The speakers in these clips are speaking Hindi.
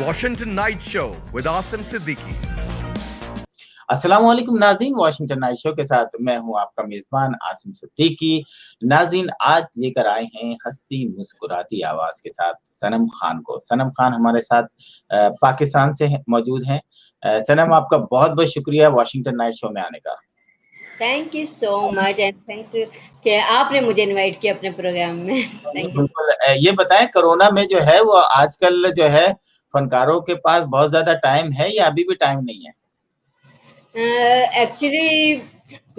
Washington Night Show with Asim Siddiqui. अस्सलाम वालेकुम नाज़रीन, वॉशिंगटन नाइट शो के साथ मैं हूं आपका मेजबान आसिम सिद्दीकी। नाज़रीन, आज लेकर आए हैं हंसती मुस्कुराती आवाज के साथ सनम खान को। सनम खान हमारे साथ पाकिस्तान से मौजूद हैं। सनम, आपका बहुत बहुत शुक्रिया वॉशिंगटन नाइट शो में आने का। Thank you so much and thanks कि आपने मुझे इनवाइट किया अपने प्रोग्राम में। Thank you. बिल्कुल। ये बताएं, कोरोना में जो है वो आजकल जो है फनकारों के पास बहुत ज्यादा टाइम है या अभी भी टाइम नहीं है? एक्चुअली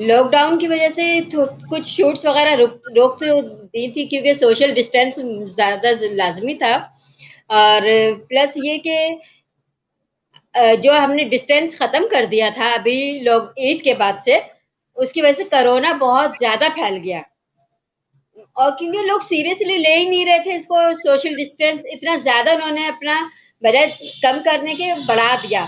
लॉकडाउन की वजह से कुछ शूट्स वगैरह रोक तो दी थी क्योंकि सोशल डिस्टेंस ज़्यादा लाजमी था, और प्लस ये कि जो हमने डिस्टेंस ख़त्म कर दिया था अभी लोग ईद के बाद से, उसकी वजह से कोरोना बहुत ज़्यादा फैल गया, और क्योंकि लोग सीरियसली ले ही नहीं रहे थे इसको। सोशल डिस्टेंस इतना ज़्यादा उन्होंने अपना बजाय कम करने के बढ़ा दिया,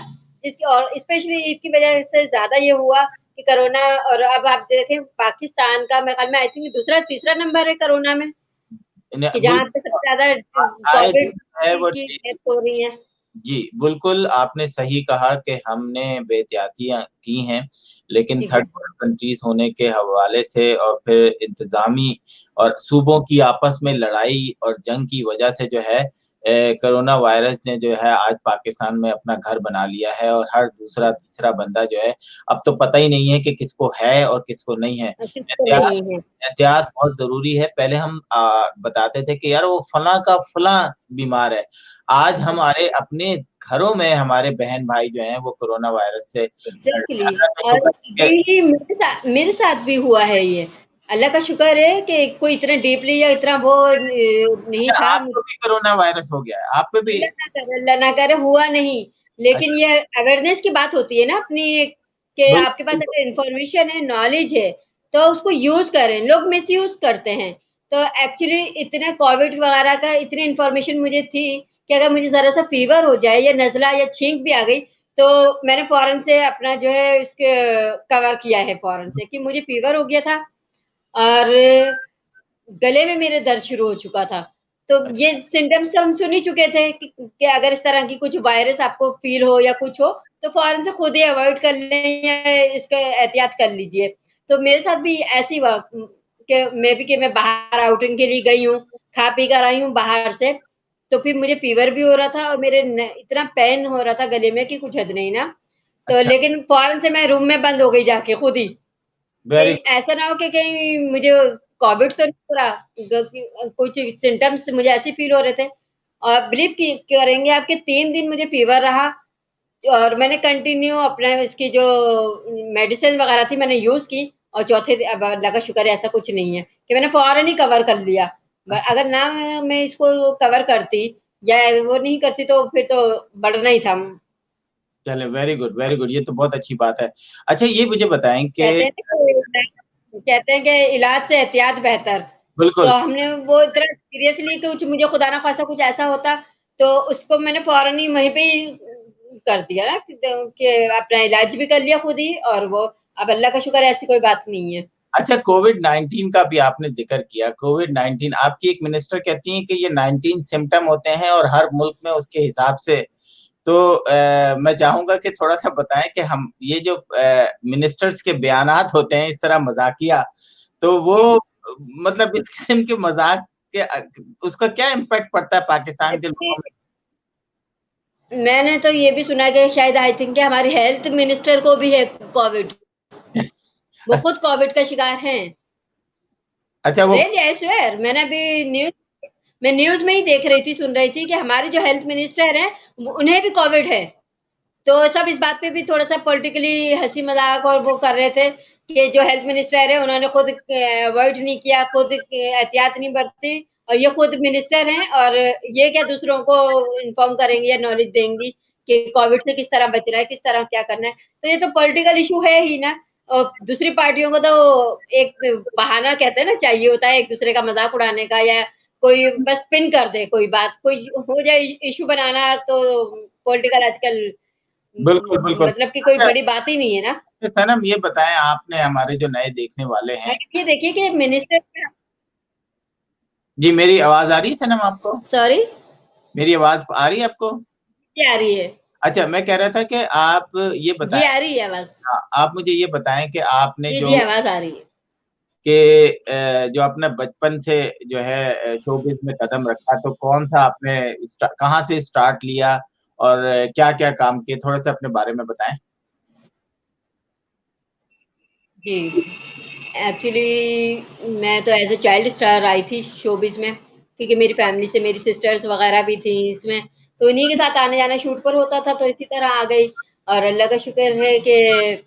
जिसकी और स्पेशली ईद की वजह से ज़्यादा ये हुआ कि कोरोना। और अब आप देखें पाकिस्तान का मेरे ख्याल में आई थिंक दूसरा तीसरा नंबर है कोरोना में, कि जहाँ पे सबसे ज़्यादा आए कोविड दिन है वो की डेथ हो रही है। जी, बिल्कुल आपने सही कहा कि हमने बेहतियातियाँ की हैं, लेकिन थर्ड वर्ल्ड कंट्रीज़ होने के हवाले से और फिर इंतज़ामी और सूबों की आपस में लड़ाई और जंग की वजह से जो है कोरोना वायरस ने जो है आज पाकिस्तान में अपना घर बना लिया है और हर दूसरा तीसरा बंदा जो है अब तो पता ही नहीं है कि किसको है और किसको नहीं है। एहतियात एहतियात बहुत ज़रूरी है। पहले हम बताते थे कि यार वो फलाँ का फलाँ बीमार है। आज हमारे अपने घरों में हमारे बहन भाई जो हैं वो कोरोना वायरस से एग्ज़ैक्टली, और यही मेरे साथ भी हुआ है ये। अल्लाह का शुक्र है कि कोई इतना डीपली या इतना वो नहीं था। आपको भी कोरोना वायरस हो गया है? आप पे भी? अल्लाह ना करे हुआ नहीं, लेकिन ये अवेयरनेस की बात होती है ना अपनी, कि आपके पास अगर इन्फॉर्मेशन है, नॉलेज है, तो उसको यूज़ करें। लोग मिसयूज़ करते हैं। तो एक्चुअली इतने कोविड वगैरह का इतनी इन्फॉर्मेशन मुझे थी कि अगर मुझे ज़रा-सा फ़ीवर हो जाए या नज़ला या छींक भी आ गई, तो मैंने फ़ौरन से अपना जो है इसके कवर किया है फ़ौरन से, कि मुझे फ़ीवर हो गया था और गले में मेरे दर्द शुरू हो चुका था। तो ये सिम्पटम्स तो हम सुन ही चुके थे कि अगर इस तरह की कुछ वायरस आपको फ़ील हो या कुछ हो, तो फ़ौरन से खुद ही अवॉइड कर लें या इसका एहतियात कर लीजिए। तो मेरे साथ भी ऐसे ही हुआ कि मैं बाहर आउटिंग के लिए गई हूँ, खा पी कर आई हूँ बाहर से, तो फिर मुझे फ़ीवर भी हो रहा था और मेरे न इतना पेन हो रहा था गले में कि कुछ हद नहीं ना। तो अच्छा। लेकिन फ़ौरन से मैं रूम में बंद हो गई जाके खुद ही। वेरी कहीं ऐसा ना हो कि कहीं मुझे कोविड तो नहीं हो रहा, कुछ सिम्पटम्स मुझे ऐसे फ़ील हो रहे थे, और बिलीव की करेंगे आप कि 3 दिन मुझे फ़ीवर रहा, और मैंने कंटिन्यू अपना इसकी जो मेडिसिन वगैरह थी मैंने यूज़ की, और चौथे दिन अब अल्लाह का शुक्र है ऐसा कुछ नहीं है कि मैंने फ़ौरन ही कवर कर लिया। अच्छा। अगर ना मैं इसको कवर करती या वो नहीं करती तो फिर तो बढ़ना ही था। चलिए, वेरी गुड, ये तो बहुत अच्छी बात है। अच्छा, ये मुझे बताएँ कि कहते हैं कि इलाज से एहतियात बेहतर। तो बिल्कुल। हमने वो इतना सीरियसली कुछ मुझे खुदा ना ख़ास्ता कुछ ऐसा होता, तो उसको मैंने फ़ौरन ही वहीं पे ही कर दिया ना, कि अपना इलाज भी कर लिया खुद ही, और वो अब अल्लाह का शुक्र है ऐसी कोई बात नहीं है। अच्छा, कोविड-19 का भी आपने ज़िक्र किया। कोविड-19 आपकी एक मिनिस्टर कहती हैं कि ये 19 सिम्पटम होते हैं और हर मुल्क में उसके हिसाब से। तो मैं चाहूँगा कि थोड़ा-सा बताएँ कि हम ये जो मिनिस्टर्स के बयानात होते हैं इस तरह मज़ाकिया, तो वो मतलब इस किस्म के मज़ाक के उसका क्या इम्पैक्ट पड़ता है पाकिस्तान के लोगों में? मैंने तो ये भी सुना है कि शायद आई थिंक कि हमारे हेल्थ मिनिस्टर को भी है कोविड। वो खुद कोविड का शिकार हैं। अच्छा, वो रियली आई स्वेयर, मैं न्यूज़ में ही देख रही थी, सुन रही थी कि हमारे जो हेल्थ मिनिस्टर हैं, उन्हें भी कोविड है। तो सब इस बात पे भी थोड़ा-सा पॉलिटिकली हँसी-मज़ाक और वो कर रहे थे कि जो हेल्थ मिनिस्टर है उन्होंने खुद अवॉइड नहीं किया, खुद एहतियात नहीं बरती, और ये खुद मिनिस्टर हैं, और ये क्या दूसरों को इन्फॉर्म करेंगी या नॉलेज देंगी कि कोविड से किस तरह बचना है, किस तरह क्या करना है। तो ये तो पॉलिटिकल इश्यू है ही ना। और दूसरी पार्टियों को तो एक बहाना कहते हैं ना चाहिए होता है एक-दूसरे का मज़ाक उड़ाने का, या कोई बस पिन कर दे कोई बात, कोई हो जाए इश्यू बनाना, तो पॉलिटिकल आजकल बिल्कुल, बिल्कुल। मतलब कि कोई अच्छा, बड़ी बात ही नहीं है ना। सनम ये बताएँ, आपने हमारे जो नए देखने वाले हैं। ये देखिए कि मिनिस्टर जी, मेरी आवाज़ आ रही है सनम आपको? सॉरी? मेरी आवाज़ आ रही है आपको? जी आ रही है। अच्छा, मैं कह रहा था कि आप ये जी बताएँ। आ रही है आवाज़। हाँ, आप मुझे ये बताएँ कि आपने जी, जो जी आवाज़ आ रही है। जो आपने बचपन से जो है शोबिज़ में कदम रखा, तो कौन-सा आपने कहाँ से स्टार्ट लिया और क्या-क्या काम किए? थोड़ा-सा अपने बारे में बताएँ। जी। एक्चुअली मैं तो एज़ अ चाइल्ड स्टार आई थी शोबिज़ में, क्योंकि मेरी फैमिली से मेरी सिस्टर्स वग़ैरह भी थी इसमें, तो इन्हीं के साथ आना-जाना शूट पर होता था, तो इसी तरह आ गई और अल्लाह का शुक्र है कि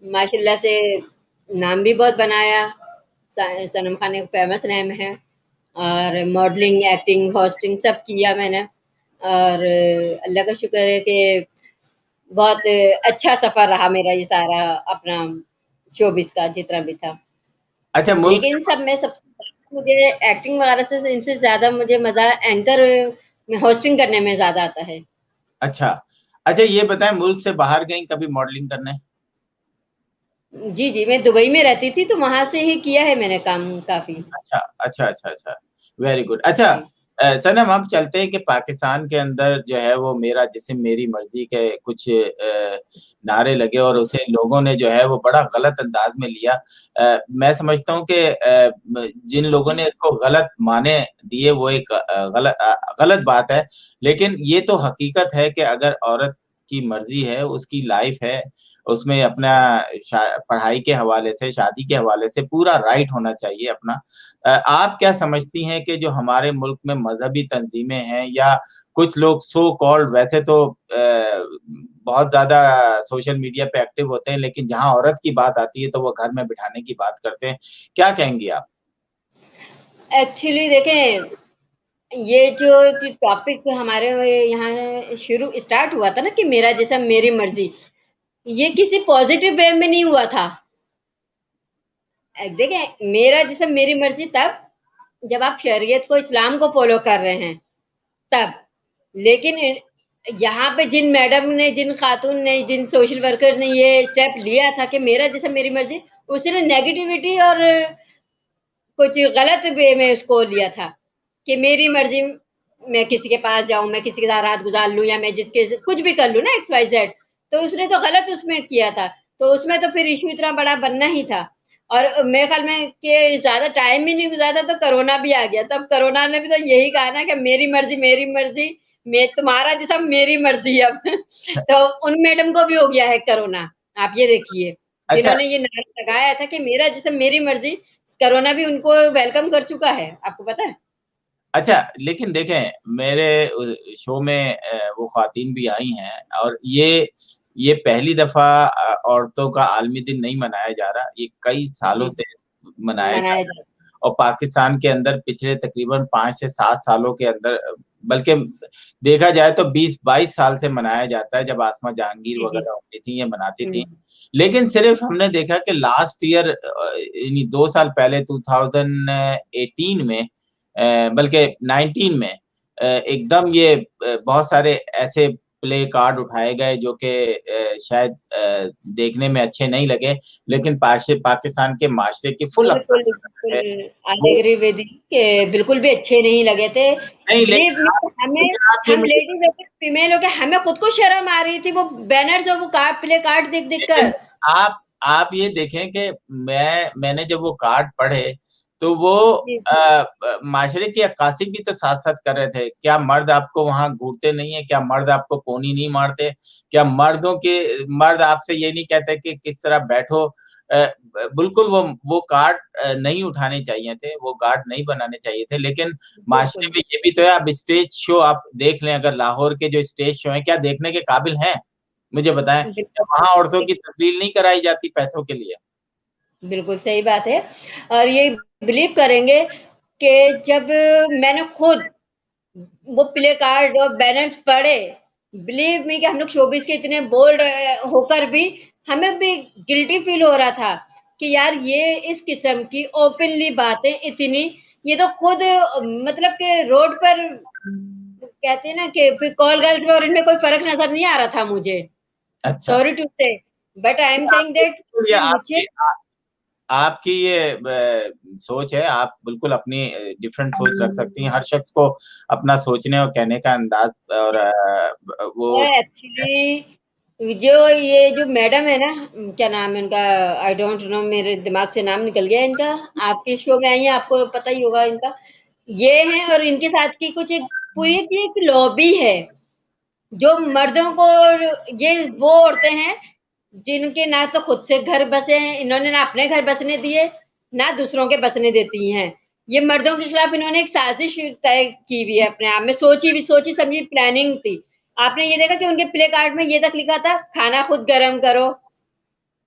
माशाल्लाह से नाम भी बहुत बनाया। सनम खान एक फ़ेमस नेम है और मॉडलिंग, एक्टिंग, होस्टिंग सब किया मैंने और अल्लाह का शुक्र है कि बहुत अच्छा सफ़र रहा मेरा ये सारा अपना शोबिज़ का जितना भी था। अच्छा, मुल्क लेकिन से इन सब में सबसे ज़्यादा मुझे एक्टिंग वगैरह से इनसे ज़्यादा मुझे मज़ा एंकर में होस्टिंग करने में ज़्यादा आता है। अच्छा। अच्छा, ये बताएँ मुल्क से बाहर गईं कभी मॉडलिंग करने? जी, जी, मैं दुबई में रहती थी तो वहाँ से ही किया है मैंने काम काफ़ी। अच्छा, अच्छा, अच्छा, अच्छा। Very good. अच्छा जी। सनम हम चलते हैं कि पाकिस्तान के अंदर जो है वो मेरा जिस्म मेरी मर्ज़ी के कुछ नारे लगे और उसे लोगों ने जो है वो बड़ा गलत अंदाज़ में लिया। मैं समझता हूँ कि जिन लोगों ने इसको गलत माने दिए वो एक गलत बात है। लेकिन ये तो हकीकत है कि अगर औरत की मर्ज़ी है, उसकी लाइफ़ है, उसमें अपना शा पढ़ाई के हवाले से, शादी के हवाले से पूरा राइट होना चाहिए अपना। आप क्या समझती हैं कि जो हमारे मुल्क में मज़हबी तंज़ीमें हैं या कुछ लोग सो कॉल्ड वैसे तो बहुत ज़्यादा सोशल मीडिया पे एक्टिव होते हैं, लेकिन जहाँ औरत की बात आती है तो वो घर में बिठाने की बात करते हैं। क्या कहेंगी आप? एक्चुअली देखें, ये जो कि टॉपिक हमारे यहाँ शुरू स्टार्ट हुआ था ना कि मेरा जिस्म मेरी मर्ज़ी, ये किसी पॉज़िटिव वे में नहीं हुआ था। देखें, मेरा जिस्म मेरी मर्ज़ी तब जब आप शरीयत को, इस्लाम को फ़ॉलो कर रहे हैं, तब। लेकिन यहाँ पे जिन मैडम ने, जिन खातून ने, जिन सोशल वर्कर ने ये स्टेप लिया था कि मेरा जिस्म मेरी मर्ज़ी, उसने नेगेटिविटी और कुछ गलत वे में उसको लिया था, कि मेरी मर्ज़ी मैं किसी के पास जाऊँ, मैं किसी के साथ रात गुज़ार लूँ या मैं जिसके कुछ भी कर लूँ ना एक्स, वाई, ज़ेड। तो उसने तो गलत उसमें किया था, तो उसमें तो फिर इश्यू इतना बड़ा बनना ही था। और मेरे ख़्याल में कि ज़्यादा टाइम भी नहीं गुज़रा था तो कोरोना भी आ गया। तब कोरोना ने भी तो यही कहा ना कि मेरी मर्ज़ी, मैं तुम्हारा जिस्म मेरी मर्ज़ी अब। तो उन मैडम को भी हो गया है कोरोना, आप ये देखिए। अच्छा जिन्होंने ये नारा लगाया था कि मेरा जिस्म मेरी मर्ज़ी, कोरोना भी उनको वेलकम कर चुका है, आपको पता है? अच्छा, लेकिन देखें मेरे शो में वो ख़वातीन भी आई हैं और ये पहली दफ़ा औरतों का आलमी दिन नहीं मनाया जा रहा, ये कई सालों जी, से मनाया जा मनाया रहा है जाता और पाकिस्तान के अंदर पिछले तकरीबन 5 से 7 सालों के अंदर बल्कि देखा जाए तो 20-22 साल से मनाया जाता है, जब आसमा जहांगीर जी, जी। वग़ैरह होती थी, ये मनाती हुँ, थी। लेकिन सिर्फ़ हमने देखा कि लास्ट ईयर यानी 2 साल पहले 2018 में बल्कि 19 में एकदम ये बहुत सारे ऐसे प्ले कार्ड उठाए गए जो कि शायद देखने में अच्छे नहीं लगे, लेकिन पाकिस्तान के माशरे की फुल बिल्कुल, अपोज़िट बिल्कुल, है। आई वो एग्री विद यू कि बिल्कुल भी अच्छे नहीं लगे थे। नहीं बिलीव मी लेकिन आप ये हम मुझे लेडीज़ होके, फीमेल होके हमें खुद को शर्म आ रही थी वो बैनर्स और वो कार्ड, प्ले कार्ड देख-देख लेकिन कर। आप ये देखें कि मैंने जब वो कार्ड पढ़े, तो वो जी, माशरे की अक्कासी भी तो साथ-साथ कर रहे थे। क्या मर्द आपको वहाँ घूरते नहीं है? क्या मर्द आपको कोनी नहीं मारते? क्या मर्द आपसे ये नहीं कहते कि किस तरह बैठो? बिल्कुल वो कार्ड नहीं उठाने चाहिए थे, वो कार्ड नहीं बनाने चाहिए थे, लेकिन माशरे बिल्कुल, में ये भी तो है, आप स्टेज शो आप देख लें, अगर लाहौर के जो स्टेज शो हैं, क्या देखने के काबिल हैं? मुझे बताएँ। क्या बिल्कुल, वहाँ औरतों की बिल्कुल, तस्लील नहीं कराई जाती पैसों के लिए? बिल्कुल सही बात है और ये बिलीव करेंगे कि जब मैंने खुद वो प्ले कार्ड और बैनर्स पढ़े, बिलीव मी कि हम लोग शोबिज़ के इतने बोल्ड होकर भी हमें भी गिल्टी फ़ील हो रहा था कि यार ये इस किस्म की ओपनली बातें इतनी, ये तो खुद मतलब कि रोड पर कहते हैं ना कि फिर कॉल गर्ल्स में और इनमें कोई फ़र्क नज़र नहीं आ रहा था मुझे। अच्छा। सॉरी टू से but I am saying that ये कि मुझे आपकी ये सोच है, आप बिल्कुल अपनी डिफरेंट सोच रख सकती हैं। हर शख्स को अपना सोचने और कहने का अंदाज और वो एक्चुअली जो मैडम है ना, क्या नाम है इनका, आई डोंट नो, मेरे दिमाग से नाम निकल गया इनका। आपके शो में आई है, आपको पता ही होगा इनका। ये हैं और इनके साथ की कुछ एक पूरी की एक लॉबी है, जो मर्दों को, और ये वो औरतें हैं जिनके ना तो खुद से घर बसे हैं, इन्होंने ना अपने घर बसने दिए, ना दूसरों के बसने देती हैं। ये मर्दों के खिलाफ इन्होंने एक साजिश तय की हुई है, अपने आप में सोची समझी प्लानिंग थी। आपने ये देखा कि उनके प्ले कार्ड में ये तक लिखा था, खाना खुद गरम करो,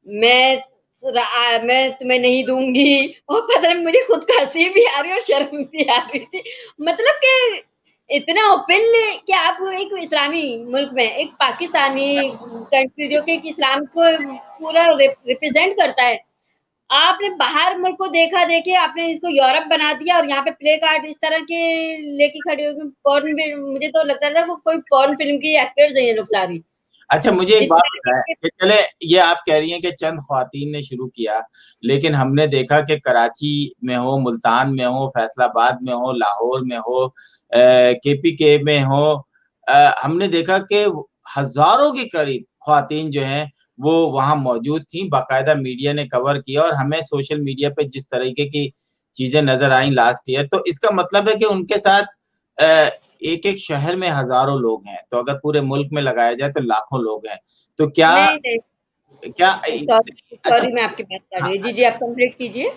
मैं तुम्हें नहीं दूँगी, और पता नहीं मुझे खुद को हँसी भी आ रही है और शर्म भी आ रही थी। मतलब कि इतना ओपनली कि आप एक इस्लामी मुल्क में, एक पाकिस्तानी कंट्री जो कि एक इस्लाम को पूरा रिप्रेजेंट करता है, आपने बाहर मुल्क को देखिए आपने इसको यूरोप बना दिया और यहाँ पे प्ले कार्ड इस तरह के लेके खड़े हो गए। पॉर्न भी, मुझे तो लगता था वो कोई पॉर्न फ़िल्म की एक्टर्स हैं ये लोग सारी। अच्छा, मुझे एक इस बात तरह बताएं के कि चले, ये आप कह रही हैं कि चंद ख्वातीन ने शुरू किया, लेकिन हमने देखा कि कराची में हो, मुल्तान में हो, फैसलाबाद में हो, लाहौर में हो, केपीके में हो, हमने देखा कि हजारों के करीब ख्वातीन जो हैं वो वहां मौजूद थी। बाकायदा मीडिया ने कवर किया और हमें सोशल मीडिया पे जिस तरीके की चीजें नजर आई लास्ट ईयर, तो इसका मतलब है कि उनके साथ एक एक शहर में हजारों लोग हैं, तो अगर पूरे मुल्क में लगाया जाए तो लाखों लोग हैं। तो क्या नहीं, नहीं, क्या सॉरी अच्छा, सॉरी, मैं आपकी बात काट हाँ, रही। जी, जी, आप कंप्लीट कीजिए।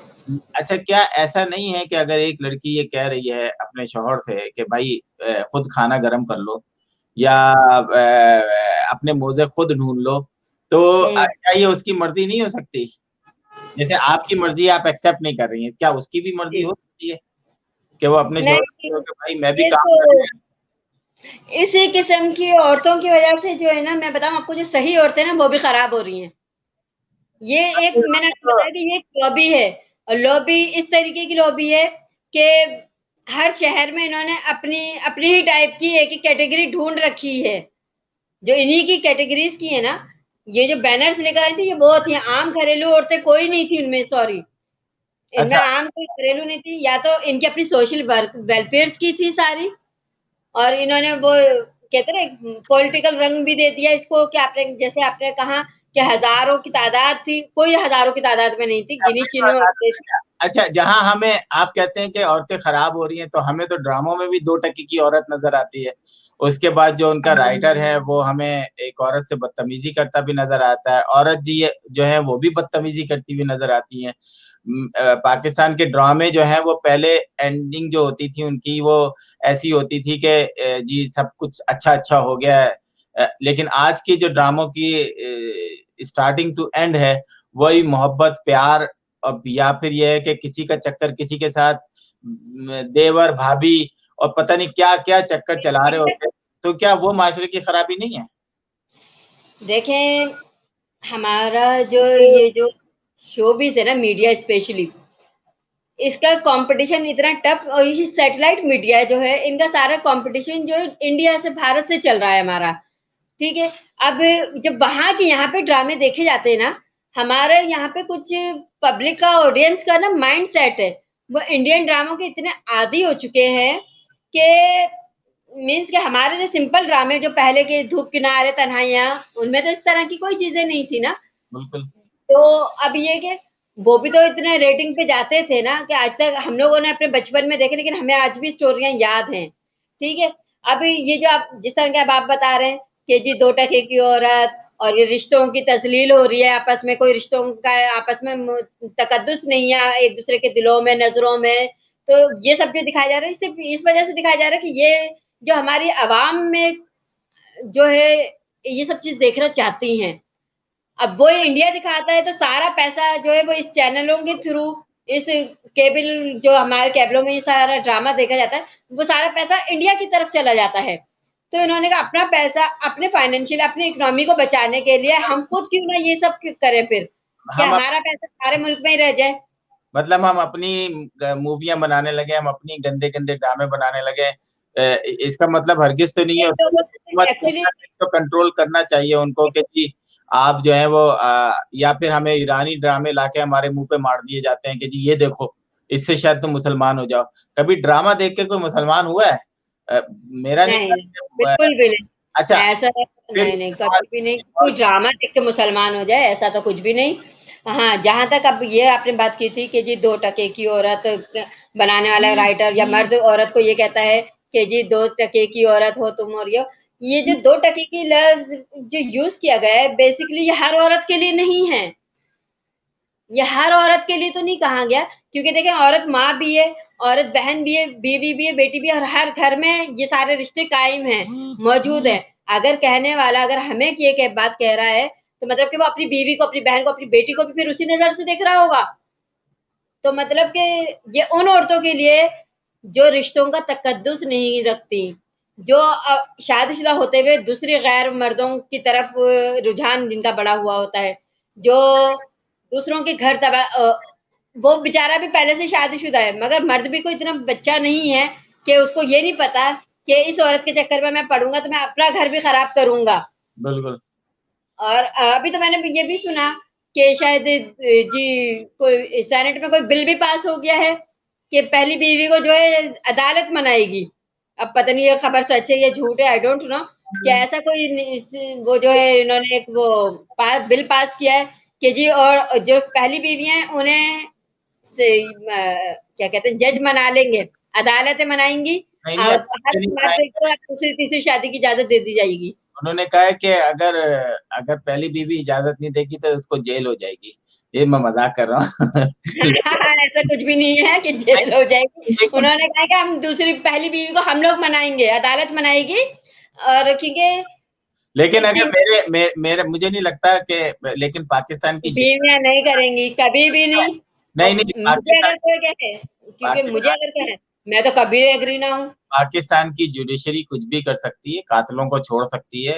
अच्छा, क्या ऐसा नहीं है कि अगर एक लड़की ये कह रही है अपने शौहर से कि भाई खुद खाना गरम कर लो या अपने मोजे खुद ढूंढ लो, तो हुँ। क्या ये उसकी मर्जी नहीं हो सकती? जैसे आपकी मर्जी आप एक्सेप्ट नहीं कर रही हैं, क्या उसकी भी मर्जी जी। हो सकती है कि वो अपने शौहर नहीं, से कहे कि भाई मैं भी ये काम तो कर रही इसी किस्म की औरतों की वजह से जो है ना, मैं बताऊँ आपको, जो सही औरतें हैं ना, वो भी खराब हो रही हैं। ये एक, मैंने आपको हूँ? बताया कि ये एक लॉबी है, और लॉबी इस तरीके की लॉबी है कि हर शहर में इन्होंने अपनी अपनी ही टाइप की एक-एक कैटेगरी ढूँढ रखी है। जो इन्हीं की कैटेगरीज़ की है ना, ये जो बैनर्स लेकर आई थी, ये वो थी, आम घरेलू औरतें कोई नहीं थी उनमें, सॉरी। इनमें अच्छा, आम कोई घरेलू नहीं थी, या तो इनकी अपनी सोशल वर्क वेलफेयर्स की थी सारी, और इन्होंने वो कहते हैं ना, पॉलिटिकल रंग भी दे दिया इसको, कि आपने जैसे आपने कहा कि हज़ारों की तादाद थी, कोई हज़ारों की तादाद में नहीं थी, गिनी-चुनी औरतें थी। अच्छा, जहाँ हमें आप कहते हैं कि औरतें खराब हो रही हैं, तो हमें तो ड्रामों में भी 2 टके की औरत नज़र आती है। उसके बाद जो उनका राइटर है, वो हमें एक औरत से बदतमीज़ी करता भी नज़र आता है। औरत जी जो है, वो भी बदतमीज़ी करती हुई नज़र आती हैं। पाकिस्तान के ड्रामे जो हैं, वो पहले एंडिंग जो होती थी उनकी, वो ऐसी होती थी कि जी सब कुछ अच्छा-अच्छा हो गया है। लेकिन आज की जो ड्रामों की स्टार्टिंग टू एंड है, वही मोहब्बत, प्यार, अब या फिर ये है कि किसी का चक्कर किसी के साथ देवर भाभी और पता नहीं क्या क्या चक्कर चला रहे होते हैं, तो क्या वो माशरे की खराबी नहीं है? देखें, हमारा जो ये जो शोबिज़ है ना, मीडिया स्पेशली, इसका कंपटीशन इतना टफ, और ये सैटेलाइट मीडिया जो है, इनका सारा कंपटीशन जो है इंडिया से, भारत से चल रहा है हमारा, ठीक है? अब जब वहाँ के यहाँ पे ड्रामे देखे जाते हैं ना, हमारे यहाँ पे कुछ पब्लिक का, ऑडियंस का ना माइंडसेट है, वो इंडियन ड्रामों के इतने आदी हो चुके हैं कि मीन्स कि हमारे जो सिंपल ड्रामे जो पहले के, धूप किनारे तन्हाइयाँ, उनमें तो इस तरह की कोई चीज़ें नहीं थी ना। बिल्कुल। तो अब ये कि वो भी तो इतने रेटिंग पे जाते थे ना, कि आज तक हम लोगों ने अपने बचपन में देखे, लेकिन हमें आज भी स्टोरियाँ याद हैं, ठीक है? अब ये जो आप जिस तरह के अब आप बता रहे हैं कि जी 2 टके की औरत, और ये रिश्तों की तज़लील हो रही है आपस में, कोई रिश्तों का आपस में तकद्दुस नहीं है एक-दूसरे के दिलों में, नज़रों में। तो ये सब जो दिखाया जा रहा है, सिर्फ़ इस वज़ह से दिखाया जा रहा है कि ये जो हमारी आवाम में जो है, ये सब चीज़ देखना चाहती हैं। अब वो इंडिया दिखाता है तो सारा पैसा जो है वो इस चैनलों के थ्रू, इस केबल, जो हमारे केबलों में ये सारा ड्रामा देखा जाता है, वो सारा पैसा इंडिया की तरफ चला जाता है। तो इन्होंने कहा अपना पैसा, अपने फाइनेंशियल, अपनी इकोनॉमी को बचाने के लिए हम खुद क्यों ना ये सब करें फिर, कि हम हमारा पैसा हमारे मुल्क में ही रह जाए। मतलब हम अपनी मूवियाँ बनाने लगे, हम अपनी गंदे-गंदे ड्रामे बनाने लगे। इसका मतलब हरगिज़ तो नहीं ये है लोगों हुकूमत को को एक्चुअली तो कंट्रोल करना चाहिए उनको कि जी आप जो है वो या फिर हमें ईरानी ड्रामे लाके हमारे मुंह पे मार दिए जाते हैं कि जी ये देखो, इससे शायद तुम मुसलमान हो जाओ। कभी ड्रामा देख के कोई मुसलमान हुआ है? मेरा नहीं नहीं, हुआ है। बिल्कुल भी नहीं। अच्छा, ऐसा फिर नहीं, एक कभी भी नहीं, कोई और ड्रामा देख के मुसलमान हो जाए, ऐसा तो कुछ भी नहीं। हाँ, जहाँ तक अब ये आपने बात की थी कि जी 2 टके की औरत बनाने वाला राइटर या मर्द औरत को ये कहता है कि जी 2 टके की औरत हो तुम और ये जो 2 टके की लफ्ज़ जो यूज़ किया गया है, बेसिकली ये हर औरत के लिए नहीं है। ये हर औरत के लिए तो नहीं कहा गया, क्योंकि देखिए औरत माँ भी है, औरत बहन भी है, बीवी भी है, बेटी भी है और हर घर में ये सारे रिश्ते कायम हैं, मौजूद हैं। अगर कहने वाला अगर हमें ये बात कह रहा है, तो मतलब कि वो अपनी बीवी को, अपनी बहन को, अपनी बेटी को भी फिर उसी नज़र से देख रहा होगा। तो मतलब कि ये उन औरतों के लिए जो रिश्तों का तकद्दुस नहीं रखती, जो शादीशुदा होते हुए दूसरे गैर मर्दों की तरफ रुझान जिनका बढ़ा हुआ होता है, जो दूसरों के घर वो बेचारा भी पहले से शादीशुदा है, मगर मर्द भी कोई इतना बच्चा नहीं है कि उसको ये नहीं पता कि इस औरत के चक्कर में मैं पड़ूँगा तो मैं अपना घर भी खराब करूँगा। बिल्कुल। और अभी तो मैंने ये भी सुना कि शायद जी कोई सेनेट में कोई बिल भी पास हो गया है कि पहली बीवी को जो है अदालत मनाएगी। अब पता नहीं ये खबर सच है या झूठ है, आई डोंट नो कि ऐसा कोई वो जो है इन्होंने एक वो बिल पास किया है कि जी और जो पहली बीवियां हैं उन्हें से क्या कहते हैं जज मना लेंगे, अदालतें मनाएंगी नहीं, नहीं, और हर अदालतें नहीं मर्द बनाएँगे। को दूसरी तीसरी शादी की इजाजत दे दी जाएगी। उन्होंने कहा है कि अगर अगर पहली बीवी इजाज़त नहीं देगी तो उसको जेल हो जाएगी। ये मैं मज़ाक कर रहा हूँ। ऐसा कुछ भी नहीं है कि जेल हो जाएगी। लेकिन उन्होंने कहा कि हम दूसरी पहली बीवी को हम लोग मनाएँगे, अदालत मनाएगी और क्योंकि लेकिन इतनी अगर मेरे मुझे नहीं लगता कि लेकिन पाकिस्तान की बीवियाँ नहीं करेंगी, कभी भी नहीं। नहीं, और नहीं, मुझे अगर कोई कहे क्योंकि मुझे पाकिस्तान अगर कहे, मैं तो कभी एग्री ना हूँ। पाकिस्तान की जुडिशरी कुछ भी कर सकती है, कातिलों को छोड़ सकती है,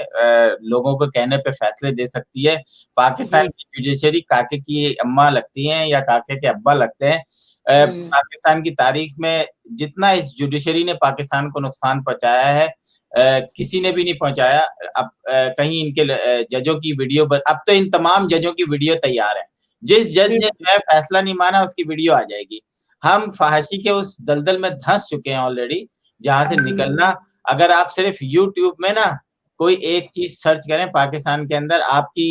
लोगों के कहने पे फैसले दे सकती है। पाकिस्तान जी। की जुडिशरी काके की अम्मा लगती हैं या काके के अब्बा लगते हैं। हुँ। पाकिस्तान की तारीख में जितना इस जुडिशरी ने पाकिस्तान को नुकसान पहुँचाया है, किसी ने भी नहीं पहुँचाया। अब कहीं इनके जजों की वीडियो अब तो इन तमाम जजों की वीडियो तैयार है। जिस जज हुँ, ने जो है फैसला नहीं माना उसकी वीडियो आ जाएगी। हम फ़हाशी के उस दलदल में धँस चुके हैं ऑलरेडी, जहाँ से निकलना अगर आप सिर्फ यूट्यूब में ना कोई एक चीज़ सर्च करें पाकिस्तान के अंदर आपकी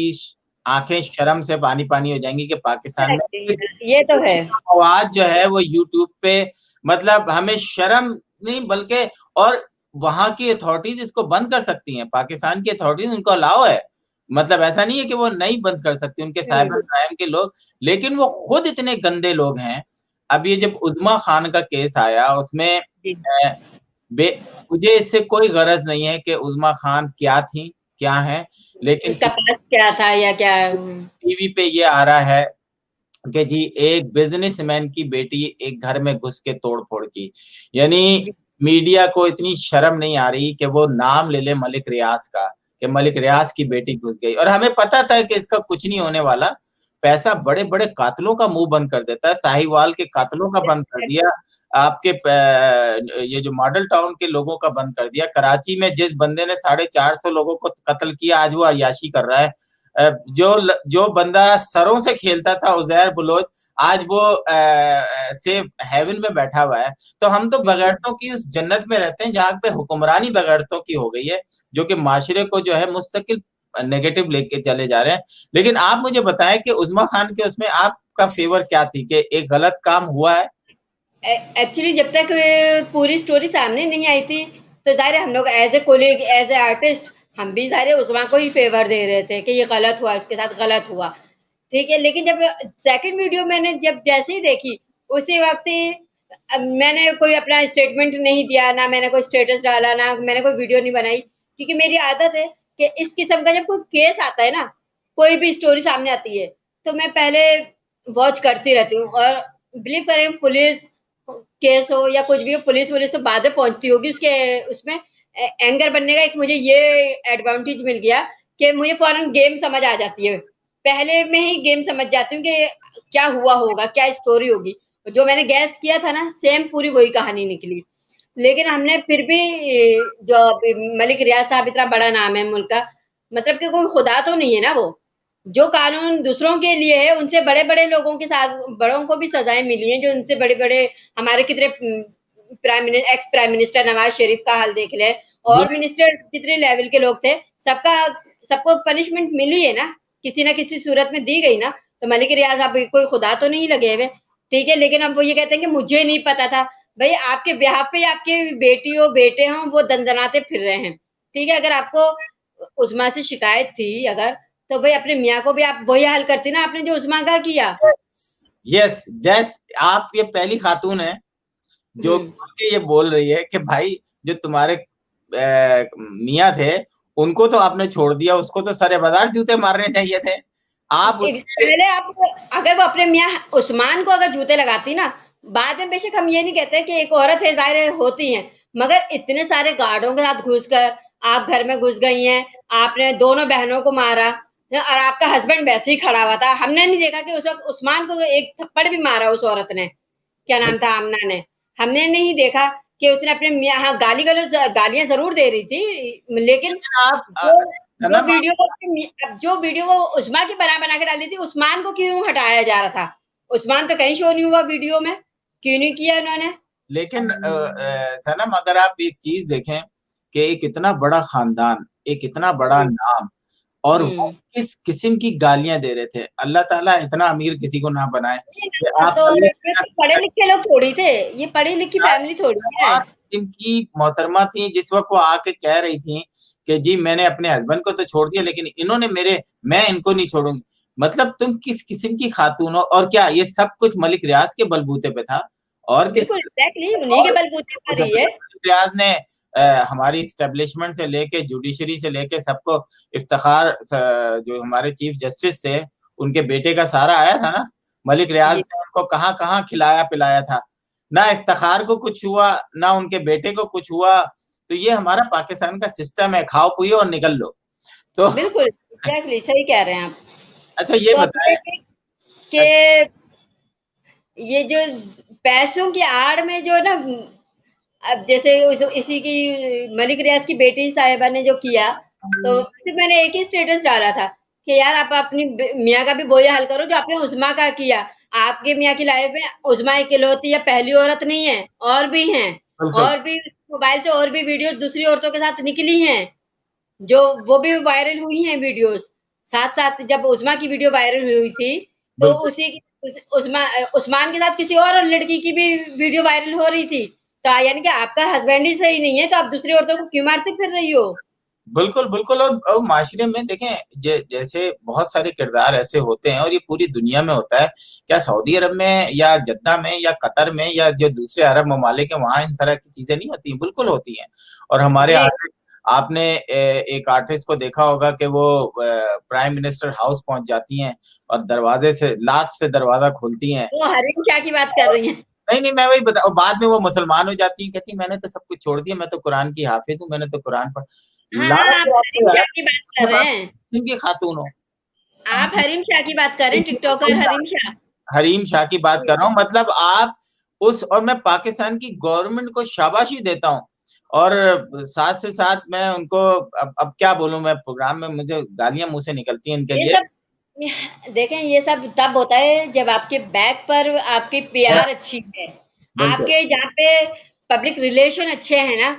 आँखें शर्म से पानी-पानी हो जाएँगी कि पाकिस्तान में किस ये तो है। आवाज़ जो है वो यूट्यूब पे मतलब हमें शर्म नहीं बल्कि और वहाँ की अथॉरिटीज़ इसको बंद कर सकती हैं। पाकिस्तान की अथॉरिटीज़ उनको अलाउ है। मतलब ऐसा नहीं है कि वो नहीं बंद कर सकती, उनके साइबर हुँ, क्राइम के लोग, लेकिन वो खुद इतने गंदे लोग हैं। अब ये जब उज़मा खान का केस आया उसमें जी। अ, बे मुझे इससे कोई गरज नहीं है कि उज़मा खान क्या थीं, क्या हैं, लेकिन उसका पास्ट क्या था या क्या टीवी पे ये आ रहा है कि जी एक बिज़नेसमैन की बेटी एक घर में घुस के तोड़-फोड़ की। यानी जी, मीडिया को इतनी शर्म नहीं आ रही कि वो नाम ले ले मलिक रियाज़ का, कि मलिक रियाज़ की बेटी घुस गई और हमें पता था कि इसका कुछ नहीं होने वाला। पैसा बड़े-बड़े कातलों का मुँह बंद कर देता है, साहिवाल के कातलों का बंद कर दिया, आपके ये जो मॉडल टाउन के लोगों का बंद कर दिया। कराची में जिस बंदे ने 450 लोगों को कत्ल किया, आज वो अय्याशी कर रहा है। जो बंदा सरों से खेलता था उज़ैर बलोच, आज वो सेफ हेवन में बैठा हुआ है। तो हम तो हुँ। बगैरतों की उस जन्नत में रहते हैं जहाँ पे हुक्मरानी बगैरतों की हो गई है, जो कि माशरे को जो है मुस्तकिल नेगेटिव लेके चले जा रहे हैं। लेकिन आप मुझे बताएँ कि उज़मा खान के उसमें आपका फ़ेवर क्या थी कि एक गलत काम हुआ है? एक्चुअली जब तक पूरी स्टोरी सामने नहीं आई थी, तो ज़ाहिर है हम लोग as a colleague, as a artist हम भी ज़ाहिर है उस्मा को ही फ़ेवर दे रहे थे कि ये गलत हुआ, उसके साथ गलत हुआ। ठीक है, लेकिन जब सेकंड वीडियो मैंने जब जैसे ही देखी, उसी वक़्त ही मैंने कोई अपना स्टेटमेंट नहीं दिया, ना मैंने कोई स्टेटस डाला, ना मैंने कोई वीडियो नहीं बनाई, क्योंकि मेरी आदत है कि इस किस्म का जब कोई केस आता है ना, कोई भी स्टोरी सामने आती है, तो मैं पहले वॉच करती रहती हूँ और बिलीव करें पुलिस केस हो या कुछ भी हो, पुलिस-वुलिस तो बाद में पहुँचती होगी उसके उसमें एंकर बनने का एक मुझे ये एडवांटेज मिल गया कि मुझे फ़ौरन गेम समझ आ जाती है। पहले में ही गेम समझ जाती हूँ कि क्या हुआ होगा, क्या स्टोरी होगी। जो मैंने गेस किया था ना, सेम पूरी वही कहानी निकली। लेकिन हमने फिर भी जो अभी मलिक रियाज़ साहब इतना बड़ा नाम है मुल्क का, मतलब कि कोई खुदा तो नहीं है ना वो। जो कानून दूसरों के लिए है, उनसे बड़े-बड़े लोगों के साथ बड़ों को भी सज़ाएँ मिली हैं, जो उनसे बड़े-बड़े हमारे कितने ex prime minister Nawaz Sharif का हाल देख लें वो और मिनिस्टर कितने लेवल के लोग थे, सबको पनिशमेंट मिली है ना, किसी न किसी सूरत में दी गई ना। तो मलिक रियाज़ अब कोई खुदा तो नहीं लगे हुए, ठीक है? लेकिन अब वो ये कहते हैं कि मुझे नहीं पता था। भई आपके बिहाफ़ पे आपकी बेटी हो, बेटे हों, वो दनदनाते फिर रहे हैं, ठीक है? अगर आपको उज़मा से शिकायत थी अगर, तो भई अपने मियाँ को भी आप वही हाल करती ना, आपने जो उज़मा का किया। यस दैट्स आप ये पहली खातून है जो हुँ। खुल के ये बोल रही है कि भाई जो तुम्हारे मियाँ थे, उनको तो आपने छोड़ दिया, उसको तो सरेबदार जूते मारने चाहिए थे। आप उसके पहले आप अगर वो अपने मियाँ उस्मान को अगर जूते लगाती ना, बाद में बेशक हम ये नहीं कहते कि एक औरत है, ज़ाहिर है होती हैं, मगर इतने सारे गार्डों के साथ घुसकर आप घर में घुस गई हैं, आपने दोनों बहनों को मारा और आपका हस्बैंड वैसे ही खड़ा हुआ था। हमने नहीं देखा कि उस वक़्त उस्मान को एक थप्पड़ भी मारा उस औरत ने, क्या नाम था आमना ने। हमने नहीं देखा कि उसने अपने मियाँ हाँ, गालियाँ ज़रूर दे रही थी, लेकिन आप जो जो सनम वीडियो वो जो वीडियो वो उस्मा की बना-बना के डाली थी, उस्मान को क्यों हटाया जा रहा था? उस्मान तो कहीं शो नहीं हुआ वीडियो में, क्यों नहीं किया इन्होंने? लेकिन सनम अगर आप एक चीज़ देखें कि एक इतना बड़ा खानदान, एक इतना बड़ा हुँ, नाम और वो हुँ। किस किस्म की गालियाँ दे रहे थे। अल्लाह ताला इतना अमीर किसी को ना बनाए कि आप तो मलिक ये कोई पढ़े-लिखे लोग थोड़ी थे, ये पढ़ी-लिखी फैमिली थोड़ी है। और इनकी मोहतरमा थी जिस वक़्त वो आके कह रही थी कि जी मैंने अपने हस्बैंड को तो छोड़ दिया लेकिन इन्होंने मैं इनको नहीं छोड़ूँगी। मतलब तुम किस किस्म की खातून हो और क्या ये सब कुछ मलिक रियाज़ के बलबूते पे था और किस बिल्कुल एग्ज़ैक्टली उन्हीं के और बलबूते पर ही है। मलिक रियाज़ ने हमारी एस्टेब्लिशमेंट से लेके जुडिशरी से लेके सबको इफ्तिखार जो हमारे चीफ जस्टिस थे, उनके बेटे का सारा आया था ना। मलिक रियाज़ जी, ने उनको कहाँ-कहाँ खिलाया-पिलाया था। ना इफ्तिखार को कुछ हुआ, ना उनके बेटे को कुछ हुआ। तो ये हमारा पाकिस्तान का सिस्टम है, खाओ पियो और निकल लो। तो बिल्कुल एग्ज़ैक्टली सही कह रहे हैं आप। अच्छा ये तो अब ये बताएँ है कि ये जो पैसों की आड़ में जो ना अब जैसे इसी की मलिक रियाज़ की बेटी साहिबा ने जो किया, तो सिर्फ़ मैंने एक ही स्टेटस डाला था कि यार आप अपनी मियाँ का भी वही हाल करो जो आपने उज़मा का किया। आपके मियाँ की लाइफ़ में उज़मा इकलौती या पहली औरत नहीं है, और भी हैं। बिल्कुल। और भी मोबाइल से और भी वीडियोज़ दूसरी औरतों के साथ निकली हैं, जो वो भी वायरल हुई हैं वीडियोज़। साथ-साथ जब उज़मा की वीडियो वायरल हुई थी, तो बिल्कुल। उसी की उस्मान के साथ किसी और लड़की की भी वीडियो वायरल हो रही थी। तो यानी कि आपका हस्बैंड ही सही नहीं है, तो आप दूसरी औरतों को क्यों मारती फिर रही हो? बिल्कुल, बिल्कुल और माशरे में देखें जैसे बहुत सारे किरदार ऐसे होते हैं और ये पूरी दुनिया में होता है। क्या सऊदी अरब में या जद्दा में या कतर में या जो दूसरे अरब ममालिक हैं वहाँ इन तरह की चीज़ें नहीं होती हैं? बिल्कुल होती हैं। और हमारे जी, आर्टिस्ट आपने एक आर्टिस्ट को देखा होगा कि वो प्राइम मिनिस्टर हाउस पहुँच जाती हैं और दरवाज़े से लात से दरवाज़ा खोलती हैं। वो हरीम शाह की बात कर रही हैं। नहीं, नहीं मैं वही बता और बाद में वो मुसलमान हो जाती हैं, कहती हैं मैंने तो सब कुछ छोड़ दिया, मैं तो कुरान की हाफ़िज़ हूँ, मैंने तो कुरान पढ़ हाँ, हाँ, लानत आप है हरीम आपके शाह यार, की बात कर रहे आप हैं। किनकी खातून हो? आप हरीम शाह की बात कर रहे हैं, टिकटॉकर हरीम शाह। हरीम शाह की बात जी, कर रहा हूँ मतलब आप उस और मैं पाकिस्तान की गवर्नमेंट को शाबाशी देता हूँ और साथ से साथ मैं उनको अब क्या बोलूँ मैं प्रोग्राम में मुझे गालियाँ मुँह से निकलती हैं इनके ये लिए। सब देखें ये सब तब होता है जब आपके बैक पर आपकी पीआर अच्छी है। बिल्कुल। आपके जहाँ पे पब्लिक रिलेशन अच्छे हैं ना,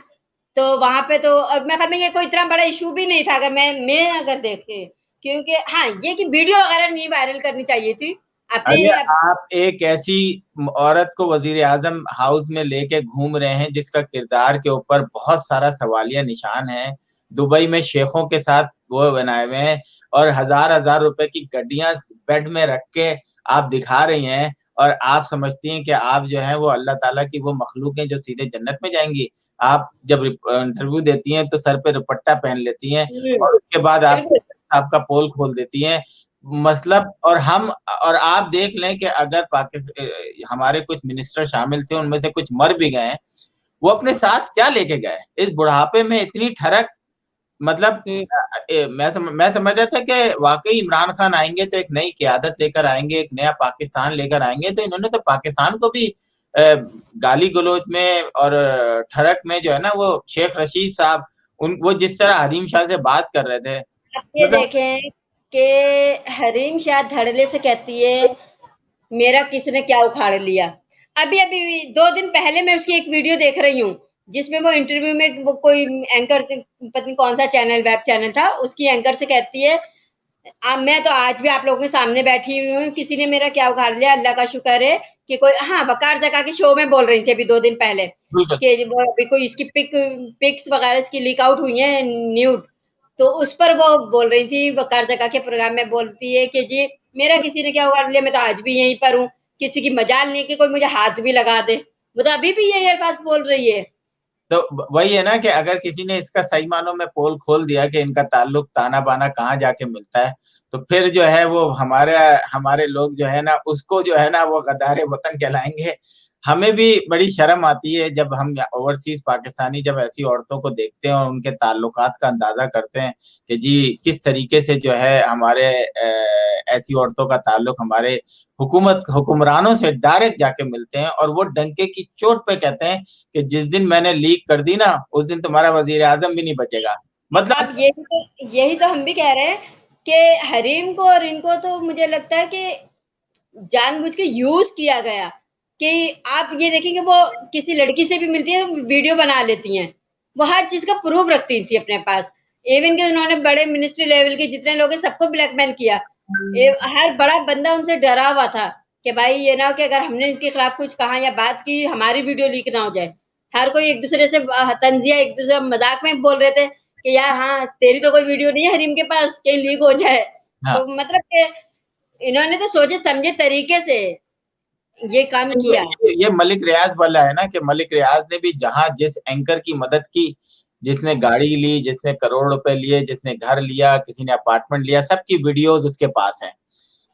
तो वहाँ पे तो अब मेरे ख़्याल में ये कोई इतना बड़ा इश्यू भी नहीं था अगर मैं अगर देखें। क्योंकि हाँ, ये कि वीडियो वग़ैरह नहीं वायरल करनी चाहिए थी। अपनी अरे अप आप एक ऐसी औरत को वज़ीर-ए-आज़म हाउस में लेके घूम रहे हैं जिसका किरदार के ऊपर बहुत सारा सवालिया निशान है। दुबई में शेखों के साथ वो बनाए हुए हैं और हज़ार-हज़ार रुपए की गड्डियाँ बेड में रख के आप दिखा रही हैं और आप समझती हैं कि आप जो हैं वो अल्लाह ताला की वो मखलूक हैं जो सीधे जन्नत में जाएँगी। आप जब इंटरव्यू देती हैं तो सर पे दुपट्टा पहन लेती हैं हुँ, और उसके बाद आप बिल्कुल। आपका पोल खोल देती हैं। मतलब और आप देख लें कि अगर हमारे कुछ मिनिस्टर शामिल थे, उनमें से कुछ मर भी गए हैं, वो अपने साथ क्या लेके गए? इस बुढ़ापे में इतनी ठरक मतलब हुँ, मैं समझ रहा था कि वाक़ई इमरान खान आएँगे तो एक नई क़यादत लेकर आएँगे, एक नया पाकिस्तान लेकर आएँगे, तो इन्होंने तो पाकिस्तान को भी गाली-गलौच में और ठरक में जो है ना वो शेख रशीद साहब वो जिस तरह हरीम शाह से बात कर रहे थे, आप ये मतलब देखें कि हरीम शाह धड़ल्ले से कहती है, मेरा किसने क्या उखाड़ लिया। अभी-अभी 2 दिन पहले मैं उसकी एक वीडियो देख रही हूँ, जिसमें वो इंटरव्यू में वो कोई एंकर पता नहीं कौन-सा चैनल वेब चैनल था, उसकी एंकर से कहती है, मैं तो आज भी आप लोगों के सामने बैठी हुई हूँ, किसी ने मेरा क्या उखाड़ लिया, अल्लाह का शुक्र है कि कोई हाँ, वकार जका के शो में बोल रही थी अभी 2 दिन पहले बिल्कुल। कि वो अभी कोई इसकी पिक्स वगैरह इसकी लीक आउट हुई हैं न्यूड, तो उस पर वो बोल रही थी, वकार जका के प्रोग्राम में बोलती है कि जी, मेरा किसी ने क्या उखाड़ लिया, मैं तो आज भी यहीं पर हूँ, किसी की मजाल नहीं कि कोई मुझे हाथ भी लगा दे। वो तो अभी भी यही अल्फाज बोल रही है। तो वही है ना कि अगर किसी ने इसका सही मानों में पोल खोल दिया कि इनका ताल्लुक ताना बाना कहाँ जाके मिलता है, तो फिर जो है वो हमारे हमारे लोग जो है ना उसको जो है ना वो गद्दारे वतन कहलाएंगे। हमें भी बड़ी शर्म आती है जब हम ओवरसीज पाकिस्तानी जब ऐसी औरतों को देखते हैं और उनके ताल्लुकात का अंदाजा करते हैं कि जी किस तरीके से जो है हमारे ऐसी औरतों का ताल्लुक हमारे हुकुमरानों से डायरेक्ट जाके मिलते हैं और वो डंके की चोट पे कहते हैं कि जिस दिन मैंने लीक कर दी ना उस दिन तुम्हारा वजीर आजम भी नहीं बचेगा। मतलब अब यही तो हम भी कह रहे हैं कि हरीम को और इनको तो मुझे लगता है कि जानबूझ के यूज़ किया गया कि आप ये देखेंगे वो किसी लड़की से भी मिलती है, वीडियो बना लेती हैं। वो हर चीज़ का प्रूफ़ रखती थी अपने पास। इवन कि उन्होंने बड़े मिनिस्ट्री लेवल के जितने लोग हैं सबको ब्लैकमेल किया। हर बड़ा बंदा उनसे डरा हुआ था कि भाई ये ना हो कि अगर हमने इनके खिलाफ कुछ कहा या बात की, हमारी वीडियो लीक ना हो जाए। हर कोई एक-दूसरे से तंज़िया एक-दूसरे मज़ाक में बोल रहे थे कि यार हाँ, तेरी तो कोई वीडियो नहीं है हरीम के पास, कहीं लीक हो जाए। हाँ, तो मतलब कि इन्होंने तो सोचे समझे तरीके से ये काम किया। ये मलिक रियाज वाला है ना कि मलिक रियाज ने भी जहां जिस एंकर की मदद की, जिसने गाड़ी ली, जिसने करोड़ रुपए लिए, जिसने घर लिया, किसी ने अपार्टमेंट लिया, सबकी वीडियोस उसके पास हैं।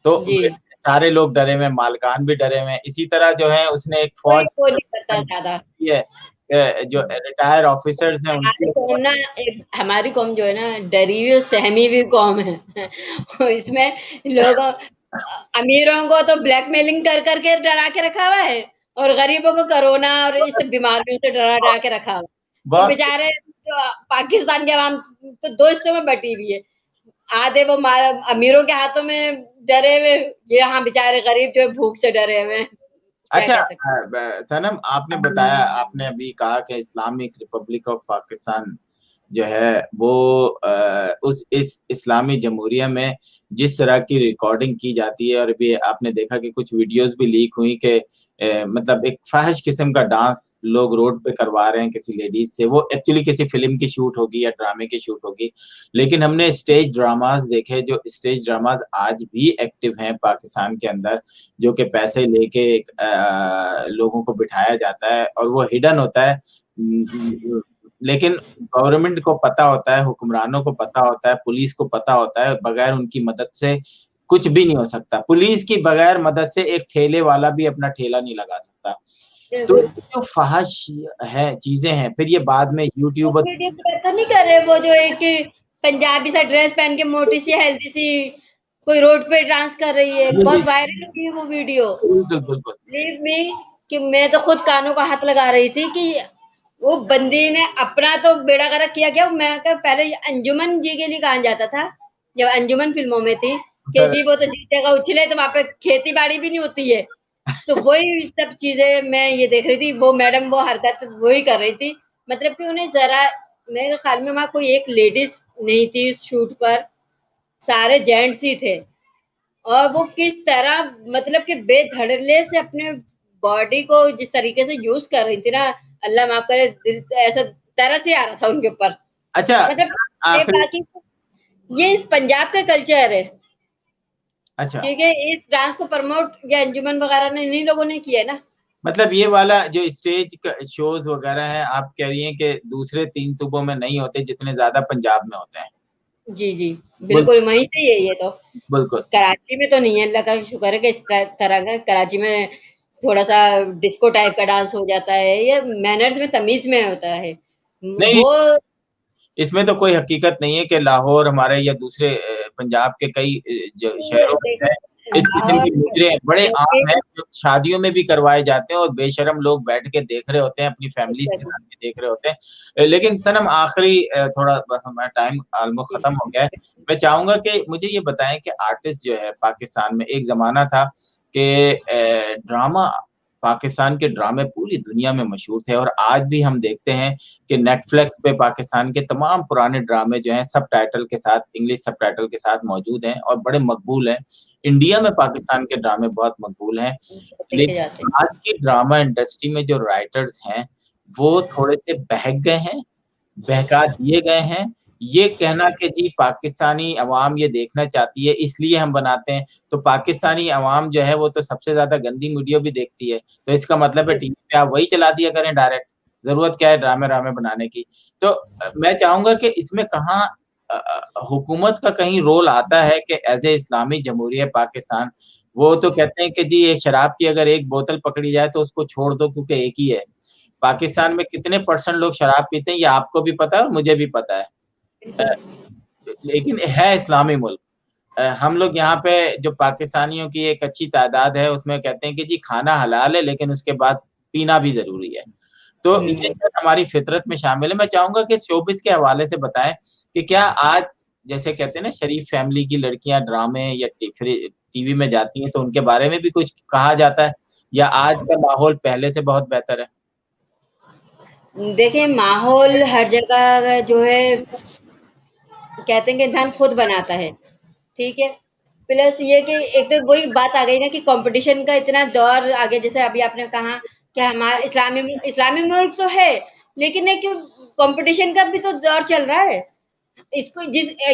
तो जी, सारे लोग डरे हुए, मालकान भी डरे हुए। इसी तरह जो है उसने एक कोई फौज वो नहीं करता ज़्यादा। है जो रिटायर ऑफिसर्स हैं हमारी उनकी कौम ना हमारी कौम जो है ना डरी हुई और सहमी हुई कौम है। इसमें लोग अमीरों को तो ब्लैकमेलिंग कर के डरा के रखा हुआ है और गरीबों को कोरोना और इस बीमारियों से डरा-डरा के रखा हुआ है। तो बहुत बेचारे तो पाकिस्तान की अवाम तो 2 हिस्सों में बटी हुई है। आधे वो अमीरों के हाथों में डरे हुए, ये यहाँ बेचारे गरीब जो है भूख से डरे हुए हैं। क्या अच्छा कह सकते सनम आपने बताया, आपने अभी कहा कि इस्लामिक रिपब्लिक ऑफ पाकिस्तान जो है वो उस इस इस्लामी जमहूरिया में जिस तरह की रिकॉर्डिंग की जाती है और भी आपने देखा कि कुछ वीडियोस भी लीक हुई कि मतलब एक फाहिश किस्म का डांस लोग रोड पे करवा रहे हैं किसी लेडीज से, वो एक्चुअली किसी फिल्म की शूट होगी या ड्रामे की शूट होगी। लेकिन हमने स्टेज ड्रामास देखे, जो स्टेज ड्रामास आज भी एक्टिव हैं पाकिस्तान के अंदर, जो कि पैसे लेके लोगों को बिठाया जाता है और वो हिडन होता है। लेकिन गवर्नमेंट को पता होता है, हुक्मरानों को पता होता है, पुलिस को पता होता है, बगैर उनकी मदद से कुछ भी नहीं हो सकता। पुलिस की बगैर मदद से एक ठेले वाला भी अपना ठेला नहीं लगा सकता। तो बिल्कुल। जो फहश है चीजें हैं, फिर ये बाद में यूट्यूब वीडियो की बात तो नहीं कर रहे वो जो एक पंजाबी सा ड्रेस पहन के मोटी सी हेल्दी सी कोई रोड पे डांस कर रही है, बहुत वायरल हुई है वो वीडियो। बिल्कुल बिल्कुल बिलीव मी कि मैं तो खुद कानों का हाथ लगा रही थी कि वो बंदी ने अपना तो बेड़ा गर्क किया क्या। मैं क्या पहले ये अंजुमन जी के लिए कहा जाता था, जब अंजुमन फ़िल्मों में थी कि सर। जी वो तो जिस जगह उछले तो वहाँ पे खेती-बाड़ी भी नहीं होती है। तो वही सब चीज़ें मैं ये देख रही थी, वो मैडम वो हरकत वही कर रही थी। मतलब कि उन्हें ज़रा मेरे ख़्याल में वहाँ कोई एक लेडीज़ नहीं थी उस शूट पर, सारे जेंट्स ही थे। और वो किस तरह मतलब कि बेधड़ल्ले से अपने बॉडी को जिस तरीके से यूज़ कर रही थी ना, अल्लाह माफ़ करे दिल ऐसा तरस ही आ रहा था उनके ऊपर। अच्छा मतलब ये आखिरी बाकी ये पंजाब का कल्चर है, अच्छा क्योंकि इस डांस को प्रमोट या अंजुमन वगैरह ने इन्हीं लोगों ने किया है ना। मतलब ये वाला जो स्टेज शोज वगैरह हैं, आप कह रही हैं कि दूसरे 3 सूबों में नहीं होते जितने ज्यादा पंजाब में होते हैं। जी, जी। बिल, बिल्कुल, वहीं से ही है ये तो। बिल्कुल। कराची में तो नहीं है, अल्लाह का शुक्र है कि इस तरह का कराची में थोड़ा-सा डिस्को टाइप का डांस हो जाता है, ये मैनर्स में तमीज़ में होता है। नहीं, वो इसमें तो कोई हकीकत नहीं है कि लाहौर हमारे या दूसरे पंजाब के कई जो शहरों में है, इस किस्म के मुजरे बड़े आम हैं, जो शादियों में भी करवाए जाते हैं और बेशर्म लोग बैठ के देख रहे होते हैं, अपनी फैमिलीज़ के साथ भी देख रहे होते हैं। लेकिन सनम आखिरी थोड़ा हमारा टाइम ऑलमोस्ट खत्म हो गया है। मैं चाहूँगा कि मुझे ये बताएँ कि आर्टिस्ट जो है पाकिस्तान में, एक ज़माना था कि ड्रामा, पाकिस्तान के ड्रामे पूरी दुनिया में मशहूर थे और आज भी हम देखते हैं कि नेटफ्लिक्स पे पाकिस्तान के तमाम पुराने ड्रामे जो हैं सबटाइटल के साथ, इंग्लिश सबटाइटल के साथ मौजूद हैं और बड़े मकबूल हैं। इंडिया में पाकिस्तान के ड्रामे बहुत मकबूल हैं, देखे जाते लेकिन आज की ड्रामा इंडस्ट्री में जो राइटर्स हैं, वो थोड़े से बहक गए हैं, बहका दिए गए हैं। ये कहना कि जी पाकिस्तानी अवाम ये देखना चाहती है इसलिए हम बनाते हैं, तो पाकिस्तानी अवाम जो है वो तो सबसे ज़्यादा गंदी वीडियो भी देखती है। तो इसका मतलब है टीवी पे आप वही चला दिया करें डायरेक्ट, ज़रूरत क्या है ड्रामे-व्रामे बनाने की। तो मैं चाहूँगा कि इसमें कहाँ हुकूमत का कहीं रोल आता है कि एज़ ए इस्लामी जमहूरियत पाकिस्तान, वो तो कहते हैं कि जी ये शराब की अगर एक बोतल पकड़ी जाए तो उसको छोड़ दो क्योंकि एक ही है। पाकिस्तान में कितने परसेंट लोग शराब पीते हैं ये आपको भी पता है और मुझे भी पता है। अ, लेकिन है इस्लामी मुल्क। हम लोग यहाँ पे जो पाकिस्तानियों की एक अच्छी तादाद है उसमें कहते हैं कि जी खाना हलाल है लेकिन उसके बाद पीना भी ज़रूरी है। तो ये शायद हमारी फ़ितरत में शामिल है। मैं चाहूँगा कि शोबिज़ के हवाले से बताएँ कि क्या आज जैसे कहते हैं ना शरीफ फैमिली की लड़कियाँ ड्रामे या टीवी में जाती हैं तो उनके बारे में भी कुछ कहा जाता है या आज का माहौल पहले से बहुत बेहतर है? देखिए, माहौल हर जगह जो है कहते हैं कि इंसान खुद बनाता है, ठीक है? प्लस ये कि एक तो वही बात आ गई ना कि कॉम्पिटिशन का इतना दौर आ गया, जैसे अभी आपने कहा कि हमारा इस्लामी मुल्क तो है, लेकिन एक कॉम्पिटिशन का भी तो दौर चल रहा है। इसको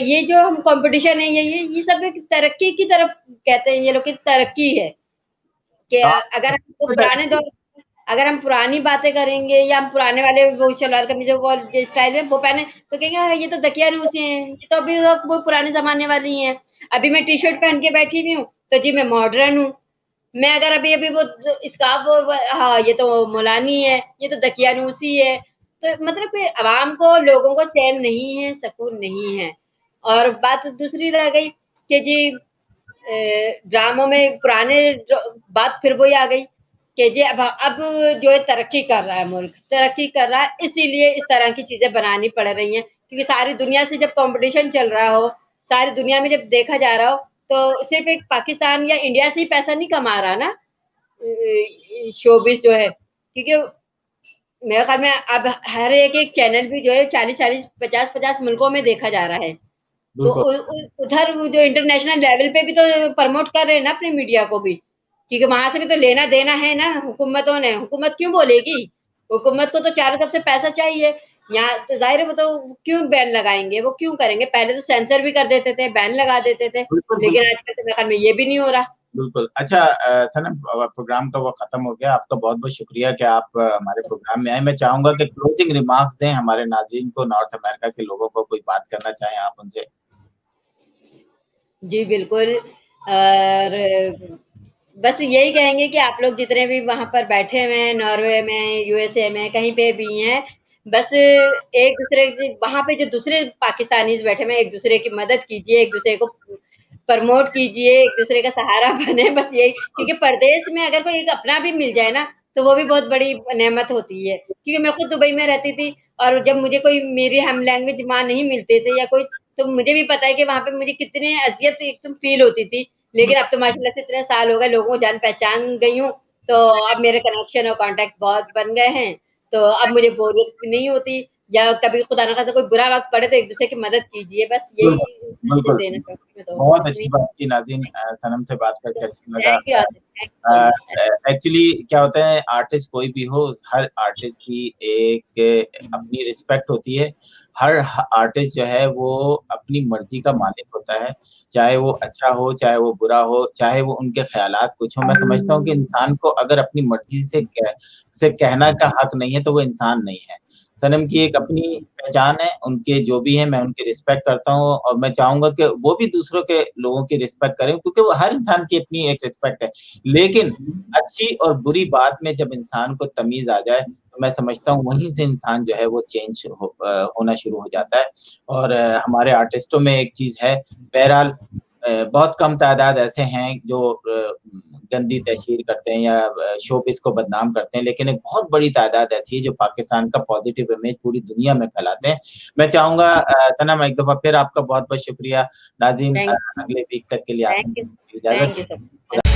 ये जो हम कॉम्पिटिशन है, ये सब एक तरक्की की तरफ कहते हैं, ये लोग की तरक्की है कि हाँ, अगर हम वो तो पुराने दौर अगर हम पुरानी बातें करेंगे या हम पुराने वाले वो सलवार कमीज़ वो जो स्टाइल है वो पहने तो कहेंगे हाँ, ये तो दकियानूसी हैं, ये तो अभी वो पुराने ज़माने वाली हैं। अभी मैं टी-शर्ट पहन के बैठी हुई हूँ, तो जी मैं मॉडर्न हूँ। मैं अगर अभी-अभी वो स्कार्फ और हाँ, ये तो मौलानी है, ये तो दकियानूसी है। तो मतलब कि आवाम को, लोगों को चैन नहीं है, सुकून नहीं है। और बात दूसरी रह गई कि जी ड्रामों में पुराने बात फिर वही आ गई कि जी अब जो है तरक्की कर रहा है मुल्क, तरक्की कर रहा है इसीलिए इस तरह की चीज़ें बनानी पड़ रही हैं। क्योंकि सारी दुनिया से जब कॉम्पिटिशन चल रहा हो, सारी दुनिया में जब देखा जा रहा हो, तो सिर्फ़ एक पाकिस्तान या इंडिया से ही पैसा नहीं कमा रहा ना शोबिज़ जो है। क्योंकि मेरे ख़्याल में अब हर एक-एक चैनल भी जो है 40-40, 50-50 मुल्कों में देखा जा रहा है। तो बिल्कुल। उ उ उधर वो जो इंटरनेशनल लेवल पे भी तो प्रमोट कर रहे हैं ना अपनी मीडिया को भी, क्योंकि वहाँ से भी तो लेना-देना है ना हुकूमतों ने, हुकूमत क्यों बोलेगी? हुकूमत को तो चारों तरफ से पैसा चाहिए, यहाँ तो ज़ाहिर है वो तो क्यों बैन लगाएँगे, वो क्यों करेंगे? पहले तो सेंसर भी कर देते थे, बैन लगा देते थे, बिल्कुल, लेकिन बिल्कुल। आजकल तो मेरे ख़्याल में ये भी नहीं हो रहा। बिल्कुल। अच्छा सनम प्रोग्राम का वक़्त खत्म हो गया। आपका बहुत-बहुत शुक्रिया कि आप हमारे प्रोग्राम में आए। मैं चाहूँगा कि क्लोजिंग रिमार्क्स दें हमारे नाज़रीन को, नॉर्थ अमेरिका के लोगों को कोई बात करना चाहें आप उनसे? जी, बिल्कुल और बस यही कहेंगे कि आप लोग जितने भी वहाँ पर बैठे हुए हैं, नॉर्वे में, यूएसए में, कहीं पे भी हैं, बस एक-दूसरे की वहाँ पे जो दूसरे पाकिस्तानीज़ बैठे हुए हैं, एक-दूसरे की मदद कीजिए, एक-दूसरे को प्रमोट कीजिए, एक-दूसरे का सहारा बने, बस यही क्योंकि परदेश में अगर कोई एक अपना भी मिल जाए ना, तो वो भी बहुत बड़ी नेमत होती है। क्योंकि मैं खुद दुबई में रहती थी और जब मुझे कोई मेरी हम लैंग्वेज वहाँ नहीं मिलते थे या कोई तो मुझे भी पता है कि वहाँ पे मुझे कितनी अज़ियत एकदम फ़ील होती थी। लेकिन अब तो माशाल्लाह से इतने साल हो गए, लोगों को जान-पहचान गई हूँ, तो अब मेरे कनेक्शन और कॉन्टैक्ट बहुत बन गए हैं। तो अब मुझे बोरियत भी नहीं होती या कभी खुदा ना ख़ास्ता कोई बुरा वक़्त पड़े तो एक-दूसरे की मदद कीजिए, बस बिल्कुल, यही मैसेज बिल्कुल। देना चाहूँगी मैं तो और बहुत कुछ अच्छी नहीं। बात की नाज़रीन सनम से बात करके अच्छा लगा। Thank you Asif, thank you so much. Actually क्या होता है आर्टिस्ट कोई भी हो, हर आर्टिस्ट की एक अपनी रिस्पेक्ट होती है। हर आर्टिस्ट जो है वो अपनी मर्ज़ी का मालिक होता है, चाहे वो अच्छा हो, चाहे वो बुरा हो, चाहे वो उनके ख़्यालात कुछ हो। मैं समझता हूँ कि इंसान को अगर अपनी मर्ज़ी से कहना का हक नहीं है तो वो इंसान नहीं है। सनम की एक अपनी पहचान है, उनके जो भी हैं मैं उनकी रिस्पेक्ट करता हूँ और मैं चाहूँगा कि वो भी दूसरों के लोगों की रिस्पेक्ट करें क्योंकि वो हर इंसान की अपनी एक रिस्पेक्ट है। लेकिन अच्छी और बुरी बात में जब इंसान को तमीज़ आ जाए, तो मैं समझता हूँ वहीं से इंसान जो है वो चेंज होना शुरू हो जाता है और हमारे आर्टिस्टों में एक चीज़ है, बहरहाल बहुत कम तादाद ऐसे हैं जो गंदी तशहीर करते हैं या शोबिस को बदनाम करते हैं, लेकिन एक बहुत बड़ी तादाद ऐसी है जो पाकिस्तान का पॉजिटिव इमेज पूरी दुनिया में फैलाते हैं। मैं चाहूँगा सनम एक दफ़ा फिर आपका बहुत-बहुत शुक्रिया। नाज़रीन थैंक अगले वीक तक के लिए थैंक आसिम यू को इजाज़त थैंक यू सर।